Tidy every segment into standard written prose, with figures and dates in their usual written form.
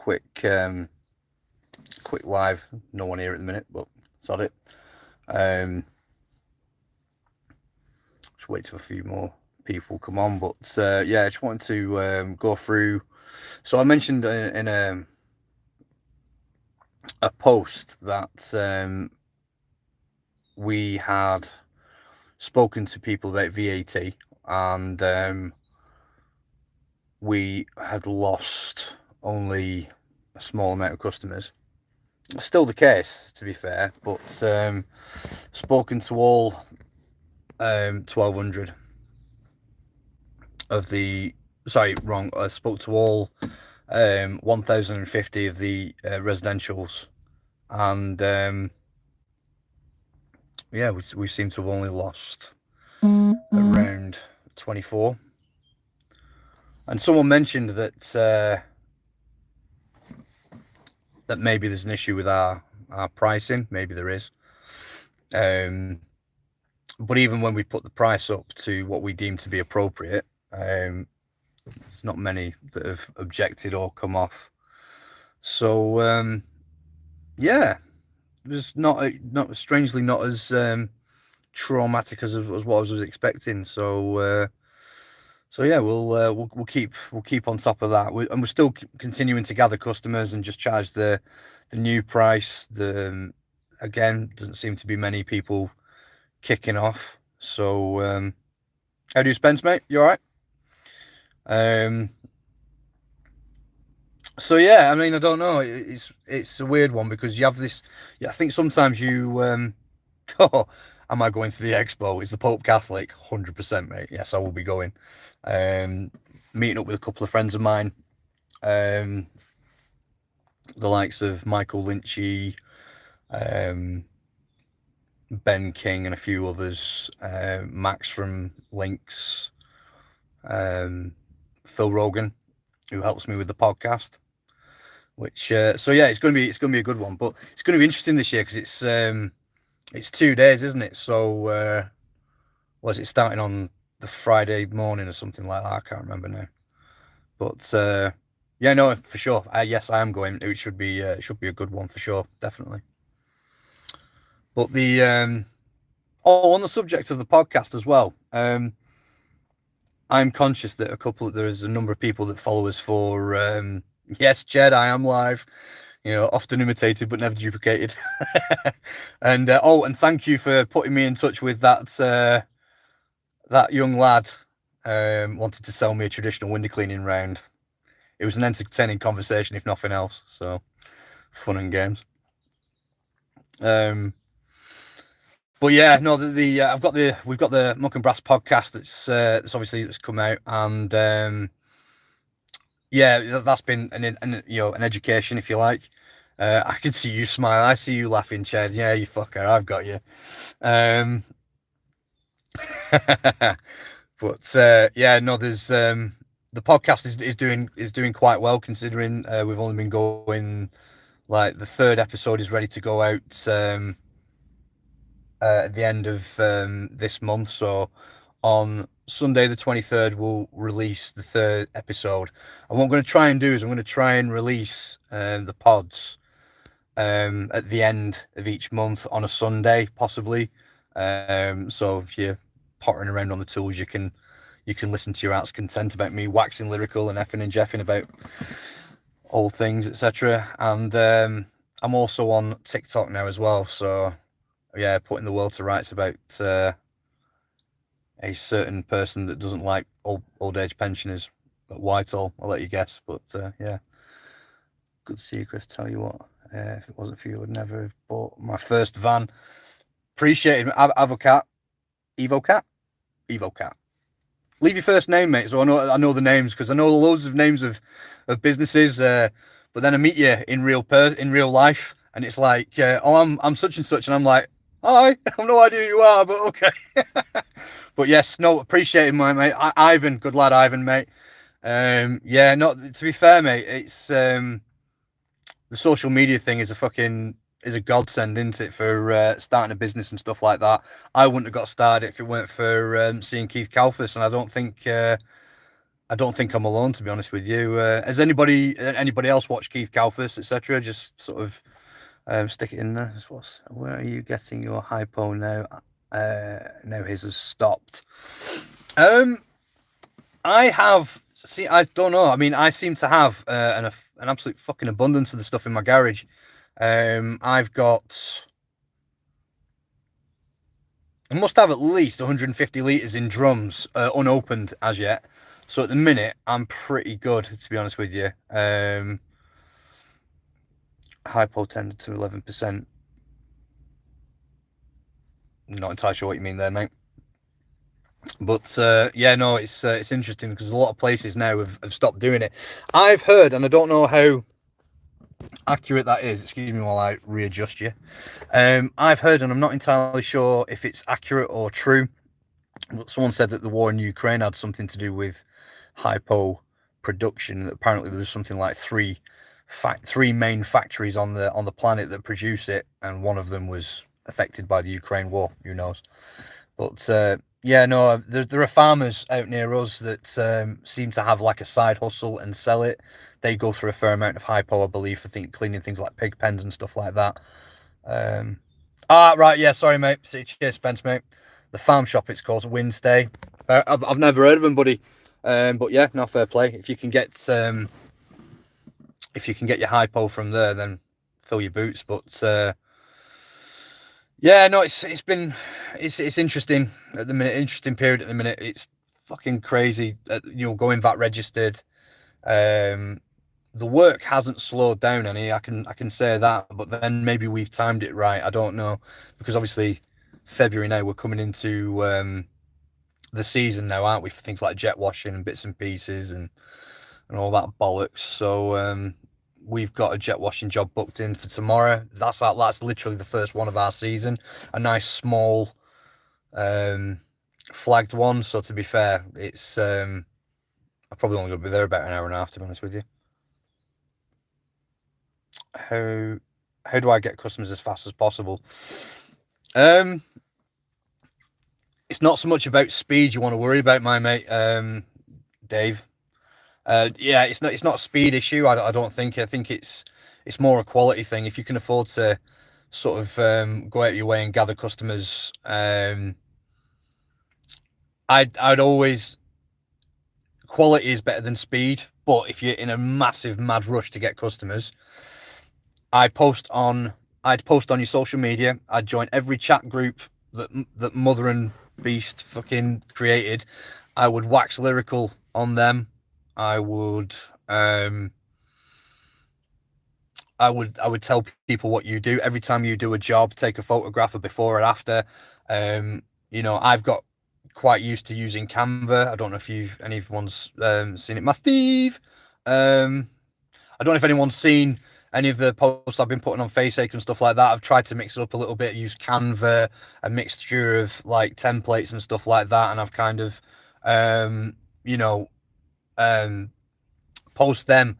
quick live. No one here at the minute, but sod it. Just wait till a few more people come on. But yeah, I just wanted to go through. So I mentioned in a post that we had spoken to people about VAT, and we had lost only a small amount of customers. Still the case, to be fair, but spoken to all 1,200 of the... Sorry, wrong. I spoke to all 1,050 of the residentials, and yeah, we seem to have only lost around 24. And someone mentioned that that maybe there's an issue with our pricing. Maybe there is. But even when we put the price up to what we deem to be appropriate, there's not many that have objected or come off. So yeah, it was not strangely not as traumatic as what I was expecting. So yeah, we'll keep on top of that, and we're still continuing to gather customers and just charge the new price. Again, doesn't seem to be many people kicking off. So how do you, Spence, mate? You all right? So yeah, I mean, I don't know. It's a weird one because you have this. Yeah, I think sometimes you. Oh, am I going to the expo? Is the Pope Catholic? 100%, mate. Yes, I will be going. Meeting up with a couple of friends of mine. The likes of Michael Lynchy, Ben King, and a few others. Max from Lynx. Phil Rogan, who helps me with the podcast. Which so yeah, it's gonna be a good one, but it's gonna be interesting this year because it's 2 days, isn't it? So was it starting on the Friday morning or something like that? I can't remember now. But yeah, no, for sure. Yes, I am going. It should be a good one for sure, definitely. But the on the subject of the podcast as well, I'm conscious that there's a number of people that follow us for yes, Jed, I am live. You know, often imitated but never duplicated. And and thank you for putting me in touch with that young lad. Wanted to sell me a traditional window cleaning round. It was an entertaining conversation, if nothing else. So fun and games. But yeah, no, we've got the Muck and Brass podcast that's obviously come out, and yeah, that's been an education, if you like. I can see you smile. I see you laughing, Chad. Yeah, you fucker. I've got you. But yeah, no, there's the podcast is doing quite well, considering we've only been going, like, the third episode is ready to go out at the end of this month. So on Sunday the 23rd, we'll release the third episode. And what I'm going to try and do is I'm going to try and release the pods at the end of each month on a Sunday, possibly. So if you're pottering around on the tools, you can listen to your heart's content about me waxing lyrical and effing and jeffing about old things, etc. And I'm also on TikTok now as well. So yeah, putting the world to rights about a certain person that doesn't like old age pensioners at Whitehall. I'll let you guess, but yeah, good to see you, Chris. Tell you what, if it wasn't for you, I'd never have bought my first van. Appreciate it. Avocat, Evocat. Leave your first name, mate, so I know the names, because I know loads of names of businesses, but then I meet you in real life, and it's like, oh, I'm such and such, and I'm like, hi, I have no idea who you are, but okay. But yes, no, appreciate it, mate. Ivan, good lad, Ivan, mate. Yeah, no, to be fair, mate, it's the social media thing is a godsend, isn't it, for starting a business and stuff like that. I wouldn't have got started if it weren't for seeing Keith Kalfas, and I don't think I don't think I'm alone, to be honest with you. Has anybody else watched Keith Kalfas, etc.? Just sort of stick it in there. Where are you getting your hypo now? Now his has stopped. I have. See, I don't know. I mean, I seem to have an absolute fucking abundance of the stuff in my garage. I've got. I must have at least 150 litres in drums, unopened as yet. So at the minute, I'm pretty good, to be honest with you. Hypo 10 to 11%. Not entirely sure what you mean there, mate. But yeah, no, it's interesting because a lot of places now have stopped doing it. I've heard, and I don't know how accurate that is. Excuse me while I readjust you. I've heard, and I'm not entirely sure if it's accurate or true. But someone said that the war in Ukraine had something to do with hypo production. Apparently, there was something like three main factories on the planet that produce it, and one of them was affected by the Ukraine war. Who knows? But yeah, no, there are farmers out near us that seem to have like a side hustle and sell it. They go through a fair amount of hypo, I believe, for cleaning things like pig pens and stuff like that. Right, yeah, sorry, mate. Cheers, Spence, mate. The farm shop, it's called Wednesday. I've never heard of them, buddy. But yeah, no, fair play. If you can get your hypo from there, then fill your boots. But yeah, no, it's interesting at the minute. Interesting period at the minute. It's fucking crazy. Going VAT registered. The work hasn't slowed down any. I can say that. But then maybe we've timed it right. I don't know, because obviously February now, we're coming into the season now, aren't we, for things like jet washing and bits and pieces and all that bollocks. So we've got a jet washing job booked in for tomorrow. That's literally the first one of our season. A nice small flagged one. So to be fair, it's I'm probably only going to be there about an hour and a half, to be honest with you. How do I get customers as fast as possible? It's not so much about speed you want to worry about, my mate, Dave. Yeah, it's not a speed issue. I don't think. I think it's more a quality thing. If you can afford to sort of go out your way and gather customers, I'd always, quality is better than speed. But if you're in a massive mad rush to get customers, I'd post on your social media. I'd join every chat group that Mother and Beast fucking created. I would wax lyrical on them. I would tell people what you do. Every time you do a job, take a photograph of before and after. I've got quite used to using Canva. I don't know if anyone's seen it. Steve. I don't know if anyone's seen any of the posts I've been putting on FaceAche and stuff like that. I've tried to mix it up a little bit, use Canva, a mixture of like templates and stuff like that, and I've kind of, post them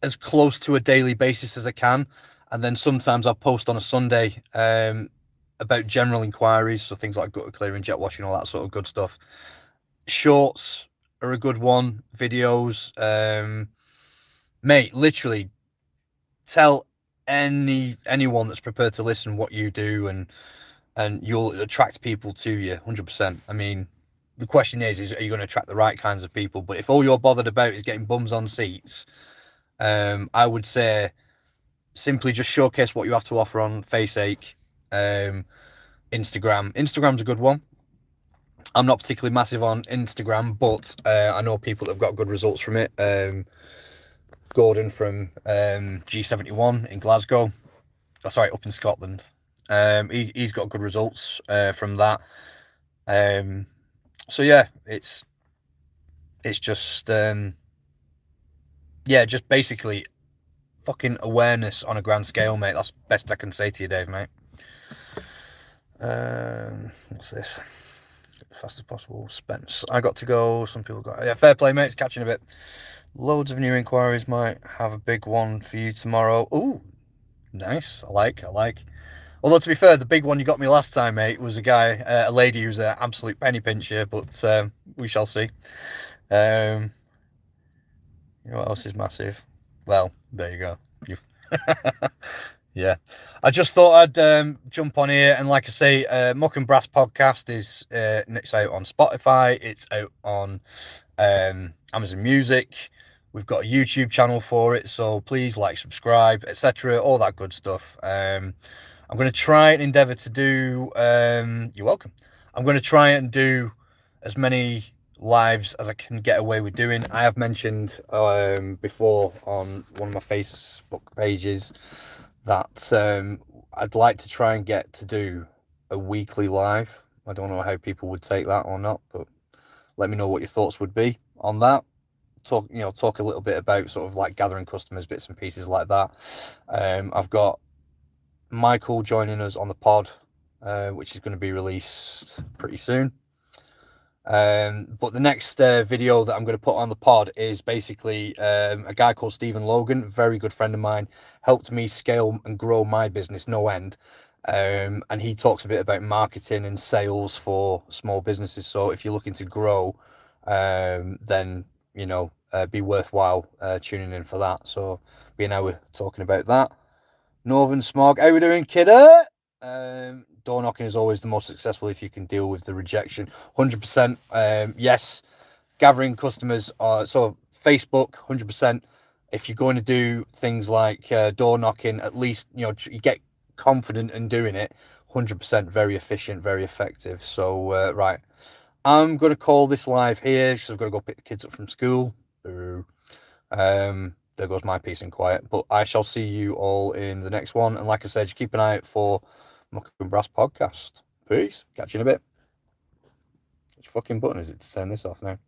as close to a daily basis as I can, and then sometimes I'll post on a Sunday about general inquiries, so things like gutter clearing, jet washing, all that sort of good stuff. Shorts are a good one. Videos, mate, literally tell anyone that's prepared to listen what you do, and you'll attract people to you 100%. I mean, the question is are you going to attract the right kinds of people? But if all you're bothered about is getting bums on seats, I would say simply just showcase what you have to offer on FaceAche. Instagram's a good one. I'm not particularly massive on Instagram, but I know people that have got good results from it. Gordon from G71 in Glasgow. Oh, sorry, up in Scotland. He's got good results from that. So yeah, it's just just basically fucking awareness on a grand scale, mate. That's the best I can say to you, Dave, mate. What's this? As fast as possible. Spence. I got to go. Some people got. Yeah, fair play, mate. It's catching a bit. Loads of new inquiries. Might have a big one for you tomorrow. Ooh, nice. I like. Although, to be fair, the big one you got me last time, mate, was a lady who's an absolute penny pincher, but we shall see. You know what else is massive? Well, there you go. You yeah. I just thought I'd jump on here, and like I say, Muck and Brass podcast is it's out on Spotify, it's out on Amazon Music. We've got a YouTube channel for it, so please like, subscribe, etc., all that good stuff. I'm going to try and endeavor to do you're welcome. I'm going to try and do as many lives as I can get away with doing. I have mentioned before on one of my Facebook pages that I'd like to try and get to do a weekly live. I don't know how people would take that or not, but let me know what your thoughts would be on that. Talk a little bit about sort of like gathering customers, bits and pieces like that. I've got Michael joining us on the pod, which is going to be released pretty soon. But the next video that I'm going to put on the pod is basically a guy called Stephen Logan, very good friend of mine, helped me scale and grow my business no end. And he talks a bit about marketing and sales for small businesses. So if you're looking to grow, then, be worthwhile tuning in for that. So be an hour talking about that. Northern Smog, how we doing, kiddo? Door knocking is always the most successful if you can deal with the rejection. 100%. Yes, gathering customers. So Facebook, 100%. If you're going to do things like door knocking, at least you get confident in doing it. 100%, very efficient, very effective. So right, I'm going to call this live here because I've got to go pick the kids up from school. There goes my peace and quiet. But I shall see you all in the next one. And like I said, just keep an eye out for Muck and Brass podcast. Peace. Catch you in a bit. Which fucking button is it to turn this off now?